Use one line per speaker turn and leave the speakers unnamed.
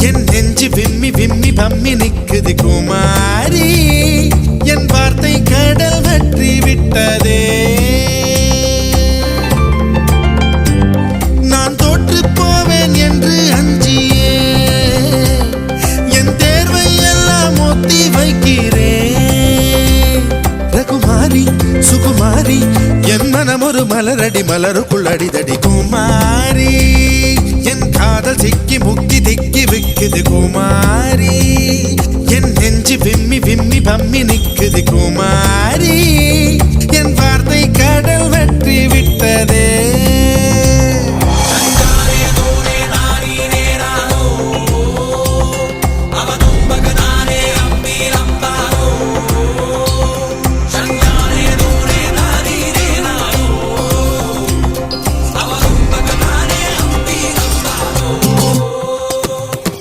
என் நெஞ்சு விம்மி விம்மி பம்மி நிக்குது குமாரி என் வார்த்தை கடல் வற்றி விட்டதே நான் தோற்று போவேன் என்று அஞ்சியே என் தேர்வை எல்லாம் ஒத்தி வைக்கிறேன் ரகுமாரி சுகுமாரி என் மனம் ஒரு மலரடி மலருக்குள் அடிதடி குமாரி என் காதல் சிக்கி முக்கி திக்கி விக்குது குமாரி என் நெஞ்சு விம்மி விம்மி பம்மி நிக்குது குமாரி என்